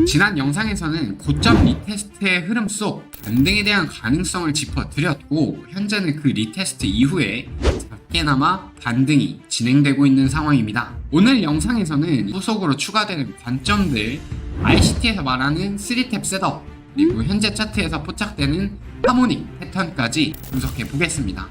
지난 영상에서는 고점 리테스트의 흐름 속 반등에 대한 가능성을 짚어드렸고, 현재는 그 리테스트 이후에 작게나마 반등이 진행되고 있는 상황입니다. 오늘 영상에서는 후속으로 추가되는 관점들, ICT에서 말하는 3탭 셋업, 그리고 현재 차트에서 포착되는 하모닉 패턴까지 분석해 보겠습니다.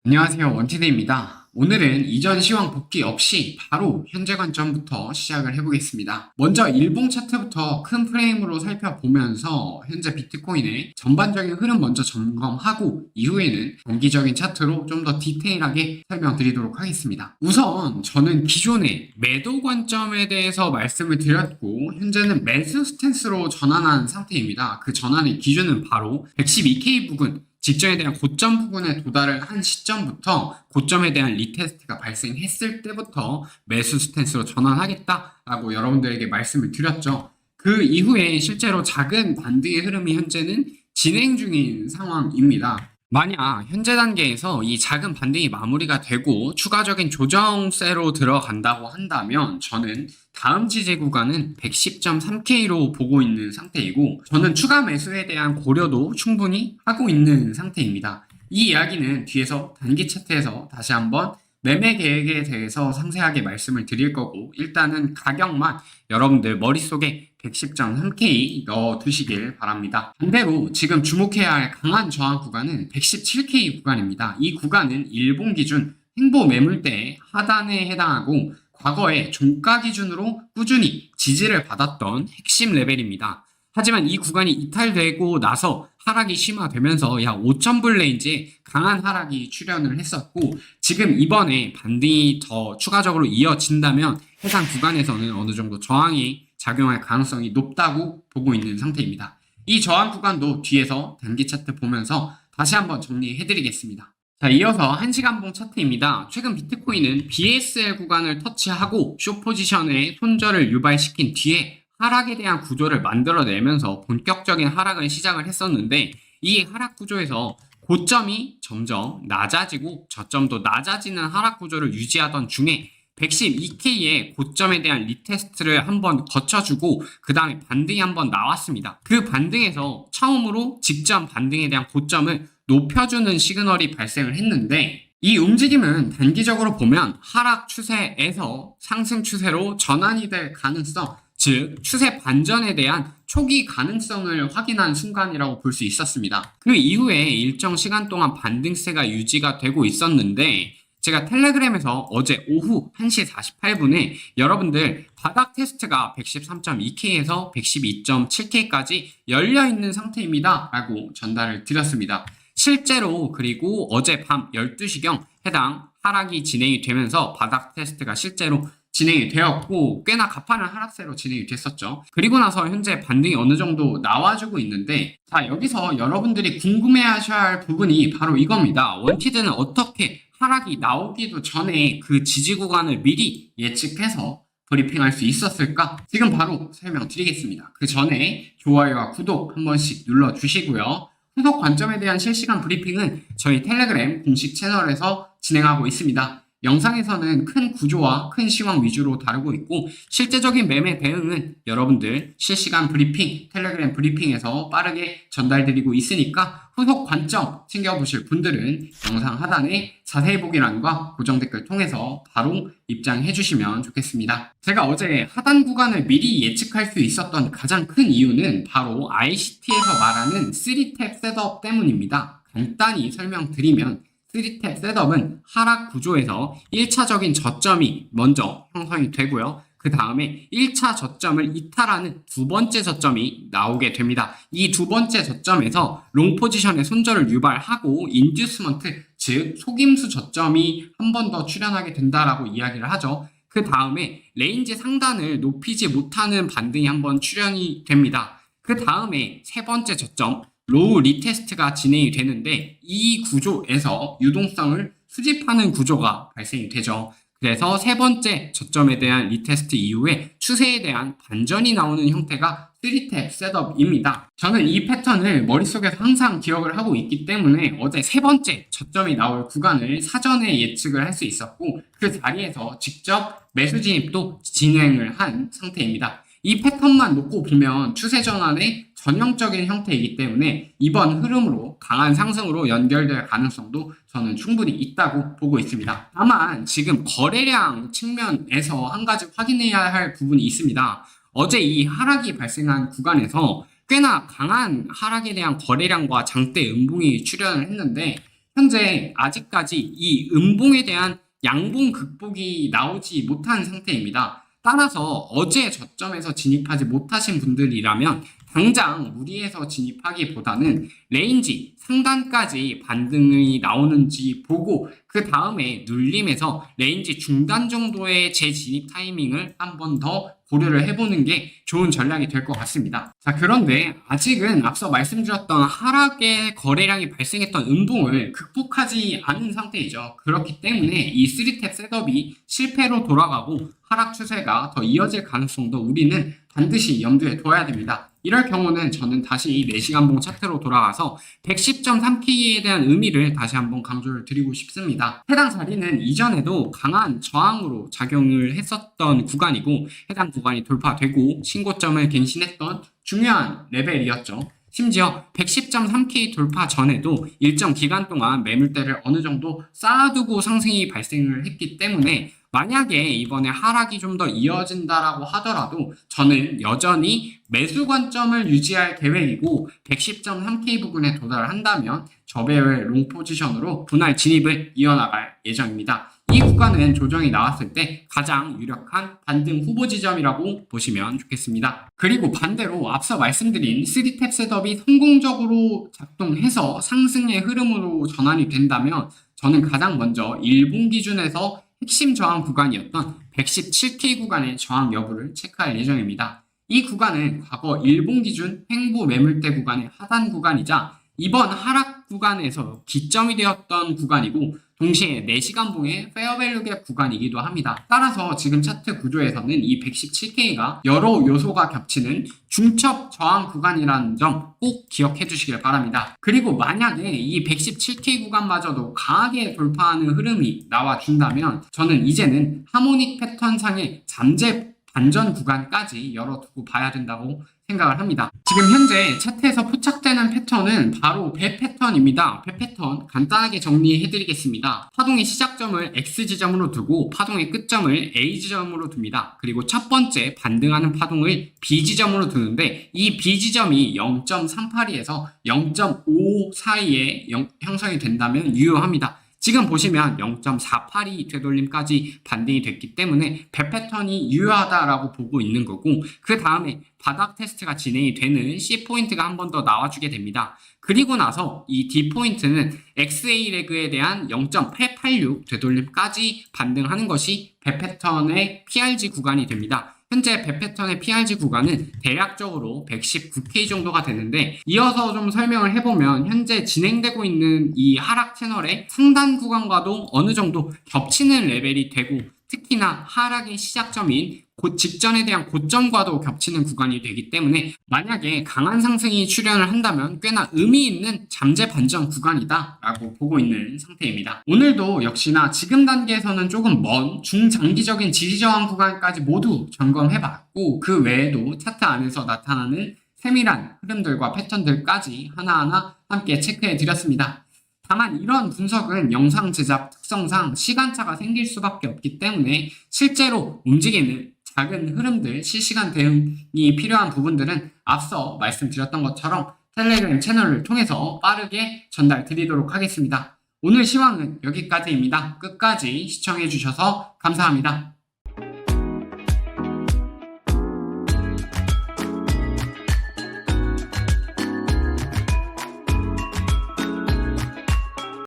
안녕하세요, 원티드입니다. 오늘은 이전 시황 복귀 없이 바로 현재 관점부터 시작을 해보겠습니다. 먼저 일봉 차트부터 큰 프레임으로 살펴보면서 현재 비트코인의 전반적인 흐름 먼저 점검하고, 이후에는 단기적인 차트로 좀 더 디테일하게 설명드리도록 하겠습니다. 우선 저는 기존의 매도 관점에 대해서 말씀을 드렸고, 현재는 매수 스탠스로 전환한 상태입니다. 그 전환의 기준은 바로 112K 부근, 직전에 대한 고점 부근에 도달을 한 시점부터 고점에 대한 리테스트가 발생했을 때부터 매수 스탠스로 전환하겠다라고 여러분들에게 말씀을 드렸죠. 그 이후에 실제로 작은 반등의 흐름이 현재는 진행 중인 상황입니다. 만약 현재 단계에서 이 작은 반등이 마무리가 되고 추가적인 조정세로 들어간다고 한다면, 저는 다음 지지 구간은 110.3K로 보고 있는 상태이고, 저는 추가 매수에 대한 고려도 충분히 하고 있는 상태입니다. 이 이야기는 뒤에서 단기 차트에서 다시 한번 매매 계획에 대해서 상세하게 말씀을 드릴 거고, 일단은 가격만 여러분들 머릿속에 110.3K 넣어 두시길 바랍니다. 반대로 지금 주목해야 할 강한 저항 구간은 117K 구간입니다. 이 구간은 일본 기준 횡보 매물대의 하단에 해당하고, 과거에 종가 기준으로 꾸준히 지지를 받았던 핵심 레벨입니다. 하지만 이 구간이 이탈되고 나서 하락이 심화되면서 약 5,000불 레인지에 강한 하락이 출현을 했었고, 지금 이번에 반등이 더 추가적으로 이어진다면 해당 구간에서는 어느 정도 저항이 작용할 가능성이 높다고 보고 있는 상태입니다. 이 저항 구간도 뒤에서 단기 차트 보면서 다시 한번 정리해드리겠습니다. 자, 이어서 1시간봉 차트입니다. 최근 비트코인은 BSL 구간을 터치하고 숏 포지션의 손절을 유발시킨 뒤에 하락에 대한 구조를 만들어내면서 본격적인 하락을 시작을 했었는데, 이 하락 구조에서 고점이 점점 낮아지고 저점도 낮아지는 하락 구조를 유지하던 중에 112K의 고점에 대한 리테스트를 한번 거쳐주고 그 다음에 반등이 한번 나왔습니다. 그 반등에서 처음으로 직전 반등에 대한 고점을 높여주는 시그널이 발생을 했는데, 이 움직임은 단기적으로 보면 하락 추세에서 상승 추세로 전환이 될 가능성, 즉 추세 반전에 대한 초기 가능성을 확인한 순간이라고 볼 수 있었습니다. 그 이후에 일정 시간 동안 반등세가 유지가 되고 있었는데, 제가 텔레그램에서 어제 오후 1시 48분에 여러분들 바닥 테스트가 113.2K에서 112.7K까지 열려있는 상태입니다 라고 전달을 드렸습니다. 실제로 그리고 어제 밤 12시경 해당 하락이 진행이 되면서 바닥 테스트가 실제로 진행이 되었고, 꽤나 가파른 하락세로 진행이 됐었죠. 그리고 나서 현재 반등이 어느 정도 나와주고 있는데, 자, 여기서 여러분들이 궁금해하셔야 할 부분이 바로 이겁니다. 원티드는 어떻게 하락이 나오기도 전에 그 지지 구간을 미리 예측해서 브리핑할 수 있었을까? 지금 바로 설명드리겠습니다. 그 전에 좋아요와 구독 한 번씩 눌러주시고요. 후속 관점에 대한 실시간 브리핑은 저희 텔레그램 공식 채널에서 진행하고 있습니다. 영상에서는 큰 구조와 큰 시황 위주로 다루고 있고, 실제적인 매매 대응은 여러분들 실시간 브리핑, 텔레그램 브리핑에서 빠르게 전달드리고 있으니까 후속 관점 챙겨보실 분들은 영상 하단에 자세히 보기란과 고정 댓글 통해서 바로 입장해 주시면 좋겠습니다. 제가 어제 하단 구간을 미리 예측할 수 있었던 가장 큰 이유는 바로 ICT에서 말하는 3탭 셋업 때문입니다. 간단히 설명드리면 3탭 셋업은 하락 구조에서 1차적인 저점이 먼저 형성이 되고요. 그 다음에 1차 저점을 이탈하는 두 번째 저점이 나오게 됩니다. 이 두 번째 저점에서 롱 포지션의 손절을 유발하고 인듀스먼트, 즉 속임수 저점이 한 번 더 출현하게 된다라고 이야기를 하죠. 그 다음에 레인지 상단을 높이지 못하는 반등이 한번 출현이 됩니다. 그 다음에 세 번째 저점 로우 리테스트가 진행이 되는데, 이 구조에서 유동성을 수집하는 구조가 발생이 되죠. 그래서 세 번째 저점에 대한 리테스트 이후에 추세에 대한 반전이 나오는 형태가 3탭 셋업입니다. 저는 이 패턴을 머릿속에서 항상 기억을 하고 있기 때문에 어제 세 번째 저점이 나올 구간을 사전에 예측을 할 수 있었고 그 자리에서 직접 매수 진입도 진행을 한 상태입니다. 이 패턴만 놓고 보면 추세 전환의 전형적인 형태이기 때문에 이번 흐름으로 강한 상승으로 연결될 가능성도 저는 충분히 있다고 보고 있습니다. 다만 지금 거래량 측면에서 한 가지 확인해야 할 부분이 있습니다. 어제 이 하락이 발생한 구간에서 꽤나 강한 하락에 대한 거래량과 장대 음봉이 출현을 했는데 현재 아직까지 이 음봉에 대한 양봉 극복이 나오지 못한 상태입니다. 따라서 어제 저점에서 진입하지 못하신 분들이라면 당장 무리해서 진입하기보다는 레인지 상단까지 반등이 나오는지 보고 그 다음에 눌림에서 레인지 중단 정도의 재진입 타이밍을 한 번 더 고려를 해보는 게 좋은 전략이 될 것 같습니다. 자, 그런데 아직은 앞서 말씀드렸던 하락의 거래량이 발생했던 음봉을 극복하지 않은 상태이죠. 그렇기 때문에 이 3탭 셋업이 실패로 돌아가고 하락 추세가 더 이어질 가능성도 우리는 반드시 염두에 둬야 됩니다. 이럴 경우는 저는 다시 4시간봉 차트로 돌아가서 110.3K에 대한 의미를 다시 한번 강조를 드리고 싶습니다. 해당 자리는 이전에도 강한 저항으로 작용을 했었던 구간이고 해당 구간이 돌파되고 신고점을 갱신했던 중요한 레벨이었죠. 심지어 110.3K 돌파 전에도 일정 기간 동안 매물대를 어느 정도 쌓아두고 상승이 발생을 했기 때문에 만약에 이번에 하락이 좀 더 이어진다라고 하더라도 저는 여전히 매수 관점을 유지할 계획이고 110.3K 부근에 도달한다면 저배열 롱 포지션으로 분할 진입을 이어나갈 예정입니다. 이 구간은 조정이 나왔을 때 가장 유력한 반등 후보 지점이라고 보시면 좋겠습니다. 그리고 반대로 앞서 말씀드린 3탭 셋업이 성공적으로 작동해서 상승의 흐름으로 전환이 된다면 저는 가장 먼저 일봉 기준에서 핵심 저항 구간이었던 117K 구간의 저항 여부를 체크할 예정입니다. 이 구간은 과거 일봉 기준 횡보 매물대 구간의 하단 구간이자 이번 하락 구간에서 기점이 되었던 구간이고 동시에 4시간봉의 페어밸류갭 구간이기도 합니다. 따라서 지금 차트 구조에서는 이 117K가 여러 요소가 겹치는 중첩 저항 구간이라는 점 꼭 기억해 주시길 바랍니다. 그리고 만약에 이 117K 구간마저도 강하게 돌파하는 흐름이 나와준다면 저는 이제는 하모닉 패턴상의 잠재 반전 구간까지 열어두고 봐야 된다고 생각을 합니다. 지금 현재 차트에서 포착되는 패턴은 바로 배 패턴입니다. 배 패턴 간단하게 정리해드리겠습니다. 파동의 시작점을 X지점으로 두고 파동의 끝점을 A지점으로 둡니다. 그리고 첫 번째 반등하는 파동을 B지점으로 두는데 이 B지점이 0.38에서 0.5 사이에 형성이 된다면 유효합니다. 지금 보시면 0.48이 되돌림까지 반등이 됐기 때문에 배 패턴이 유효하다라고 보고 있는 거고 그 다음에 바닥 테스트가 진행이 되는 C포인트가 한 번 더 나와주게 됩니다. 그리고 나서 이 D포인트는 XA 레그에 대한 0.886 되돌림까지 반등하는 것이 배 패턴의 PRG 구간이 됩니다. 현재 배 패턴의 PRG 구간은 대략적으로 119K 정도가 되는데 이어서 좀 설명을 해보면 현재 진행되고 있는 이 하락 채널의 상단 구간과도 어느 정도 겹치는 레벨이 되고 특히나 하락의 시작점인 직전에 대한 고점과도 겹치는 구간이 되기 때문에 만약에 강한 상승이 출현을 한다면 꽤나 의미 있는 잠재 반전 구간이다 라고 보고 있는 상태입니다. 오늘도 역시나 지금 단계에서는 조금 먼 중장기적인 지지저항 구간까지 모두 점검해봤고 그 외에도 차트 안에서 나타나는 세밀한 흐름들과 패턴들까지 하나하나 함께 체크해드렸습니다. 다만 이런 분석은 영상 제작 특성상 시간차가 생길 수밖에 없기 때문에 실제로 움직이는 작은 흐름들, 실시간 대응이 필요한 부분들은 앞서 말씀드렸던 것처럼 텔레그램 채널을 통해서 빠르게 전달 드리도록 하겠습니다. 오늘 시황은 여기까지입니다. 끝까지 시청해주셔서 감사합니다.